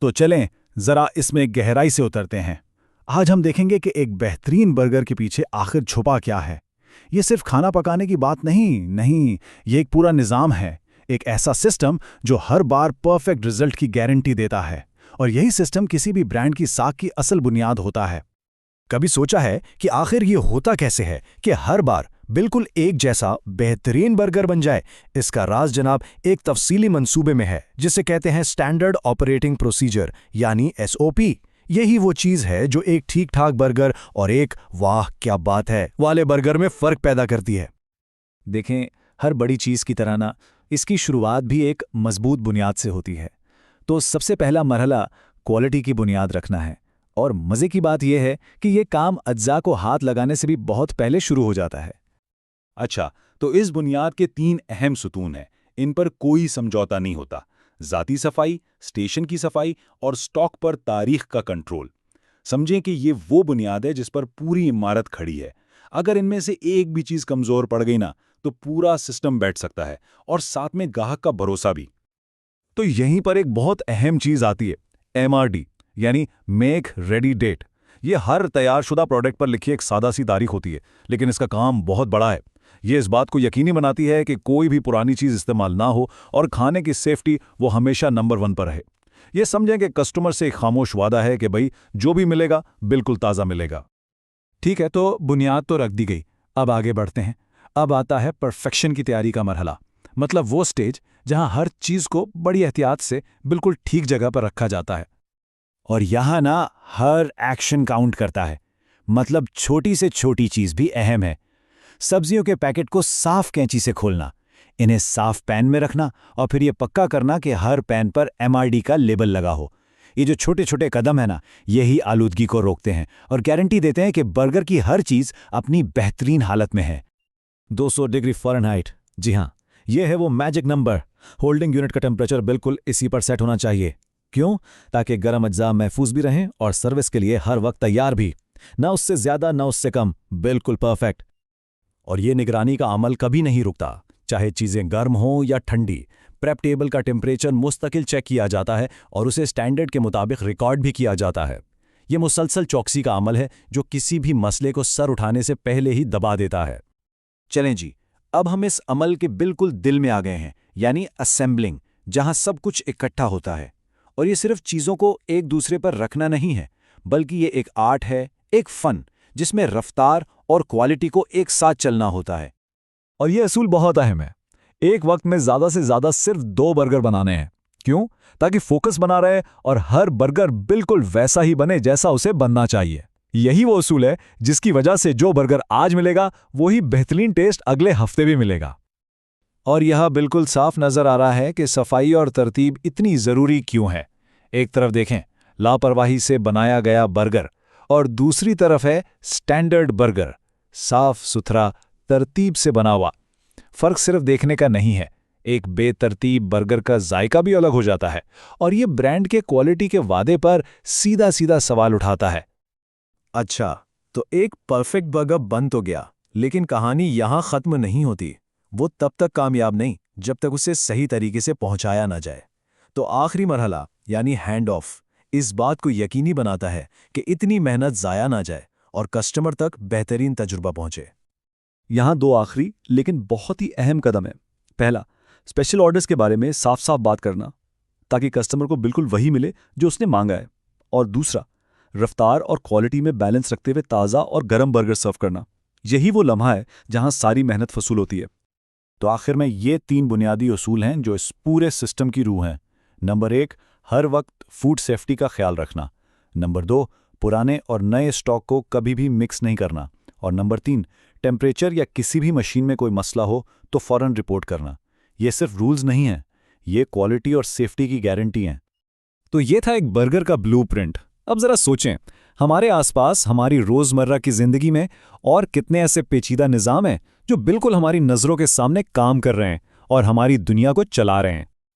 तो चलें जरा इसमें गहराई से उतरते हैं। आज हम देखेंगे कि एक बेहतरीन बर्गर के पीछे आखिर छुपा क्या है। ये सिर्फ खाना पकाने की बात नहीं, ये एक पूरा निज़ाम है, एक ऐसा सिस्टम जो हर बार परफेक्ट रिजल्ट की गारंटी देता है। और यही सिस्टम किसी भी ब्रांड की साख की असल बुनियाद होता है। कभी सोचा है कि आखिर ये होता कैसे है कि हर बार बिल्कुल एक जैसा बेहतरीन बर्गर बन जाए? इसका राज जनाब एक तफसीली मंसूबे में है, जिसे कहते हैं स्टैंडर्ड ऑपरेटिंग प्रोसीजर यानी SOP। यही वो चीज़ है जो एक ठीक ठाक बर्गर और एक वाह क्या बात है वाले बर्गर में फ़र्क पैदा करती है। देखें, हर बड़ी चीज़ की तरह ना इसकी शुरुआत भी एक मजबूत बुनियाद से होती है। तो सबसे पहला मरहला क्वालिटी की बुनियाद रखना है। और मज़े की बात यह है कि ये काम अज्जा को हाथ लगाने से भी बहुत पहले शुरू हो जाता है। अच्छा, तो इस बुनियाद के 3 अहम सुतून हैं। इन पर कोई समझौता नहीं होता। ज़ाती सफाई, स्टेशन की सफाई और स्टॉक पर तारीख का कंट्रोल। समझें कि ये वो बुनियाद है जिस पर पूरी इमारत खड़ी है। अगर इनमें से एक भी चीज़ कमज़ोर पड़ गई ना, तो पूरा सिस्टम बैठ सकता है, और साथ में ग्राहक का भरोसा भी। तो यहीं पर एक बहुत अहम चीज़ आती है, MRD यानी मेक रेडी डेट। ये हर तैयारशुदा प्रोडक्ट पर लिखी एक सादा सी तारीख होती है, लेकिन इसका काम बहुत बड़ा है। ये इस बात को यकीनी बनाती है कि कोई भी पुरानी चीज़ इस्तेमाल ना हो और खाने की सेफ्टी वो हमेशा नंबर 1 पर रहे। ये समझें कि कस्टमर से एक खामोश वादा है कि भाई जो भी मिलेगा बिल्कुल ताज़ा मिलेगा। ठीक है, तो बुनियाद तो रख दी गई। अब आगे बढ़ते हैं। अब आता है परफेक्शन की तैयारी का मरहला, मतलब वो स्टेज जहां हर चीज़ को बड़ी एहतियात से बिल्कुल ठीक जगह पर रखा जाता है। और यहाँ ना हर एक्शन काउंट करता है, मतलब छोटी से छोटी चीज़ भी अहम है। सब्जियों के पैकेट को साफ कैंची से खोलना, इन्हें साफ पैन में रखना और फिर ये पक्का करना कि हर पैन पर MRD का लेबल लगा हो। ये जो छोटे छोटे कदम है ना, यही आलूदगी को रोकते हैं और गारंटी देते हैं कि बर्गर की हर चीज़ अपनी बेहतरीन हालत में है। 200 डिग्री फ़ारेनहाइट, जी हाँ, ये है वो मैजिक नंबर। होल्डिंग यूनिट का टेम्परेचर बिल्कुल इसी पर सेट होना चाहिए। क्यों? ताकि गर्म अज्जा महफूज भी रहें और सर्विस के लिए हर वक्त तैयार भी। ना उससे ज़्यादा ना उससे कम, बिल्कुल परफेक्ट। और ये निगरानी का अमल कभी नहीं रुकता, चाहे चीज़ें गर्म हों या ठंडी। प्रेप टेबल का टेम्परेचर मुस्तकिल चेक किया जाता है और उसे स्टैंडर्ड के मुताबिक रिकॉर्ड भी किया जाता है। ये मुसलसल चौकसी का अमल है जो किसी भी मसले को सर उठाने से पहले ही दबा देता है। चलें जी, अब हम इस अमल के बिल्कुल दिल में आ गए हैं, यानी असेंबलिंग, जहां सब कुछ इकट्ठा होता है। और ये सिर्फ चीज़ों को एक दूसरे पर रखना नहीं है, बल्कि ये एक आर्ट है, एक फ़न, जिसमें रफ्तार और क्वालिटी को एक साथ चलना होता है। और ये असूल बहुत अहम है। एक वक्त में ज़्यादा से ज़्यादा सिर्फ 2 बर्गर बनाने हैं। क्यों? ताकि फोकस बना रहे और हर बर्गर बिल्कुल वैसा ही बने जैसा उसे बनना चाहिए। यही वो असूल है जिसकी वजह से जो बर्गर आज मिलेगा वही बेहतरीन टेस्ट अगले हफ्ते भी मिलेगा। और यह बिल्कुल साफ नज़र आ रहा है कि सफाई और तरतीब इतनी ज़रूरी क्यों है। एक तरफ देखें लापरवाही से बनाया गया बर्गर, और दूसरी तरफ है स्टैंडर्ड बर्गर, साफ सुथरा, तरतीब से बना हुआ। फ़र्क सिर्फ देखने का नहीं है, एक बेतरतीब बर्गर का जायका भी अलग हो जाता है, और ये ब्रांड के क्वालिटी के वादे पर सीधा सीधा सवाल उठाता है। अच्छा, तो एक परफेक्ट बर्गर बन तो गया, लेकिन कहानी यहाँ ख़त्म नहीं होती। वो तब तक कामयाब नहीं जब तक उसे सही तरीके से पहुँचाया ना जाए। तो आखिरी मरहला यानी हैंड ऑफ इस बात को यकीनी बनाता है कि इतनी मेहनत ज़ाया ना जाए और कस्टमर तक बेहतरीन तजुर्बा पहुँचे। यहाँ 2 आखिरी लेकिन बहुत ही अहम कदम है। पहला, स्पेशल ऑर्डर्स के बारे में साफ साफ बात करना, ताकि कस्टमर को बिल्कुल वही मिले जो उसने मांगा है। और दूसरा, रफ्तार और क्वालिटी में बैलेंस रखते हुए ताज़ा और गर्म बर्गर सर्व करना। यही वो लम्हा है जहाँ सारी मेहनत वसूल होती है। तो आखिर में ये 3 बुनियादी उसूल हैं जो इस पूरे सिस्टम की रूह हैं। नंबर 1, हर वक्त फूड सेफ्टी का ख्याल रखना। नंबर 2, पुराने और नए स्टॉक को कभी भी मिक्स नहीं करना। और नंबर 3, टेम्परेचर या किसी भी मशीन में कोई मसला हो तो फ़ौरन रिपोर्ट करना। ये सिर्फ रूल्स नहीं हैं, ये क्वालिटी और सेफ्टी की गारंटी हैं। तो ये था एक बर्गर का ब्लूप्रिंट। अब ज़रा सोचें, हमारे आसपास हमारी रोज़मर्रा की ज़िंदगी में और कितने ऐसे पेचीदा निज़ाम हैं जो बिल्कुल हमारी नज़रों के सामने काम कर रहे हैं और हमारी दुनिया को चला रहे हैं।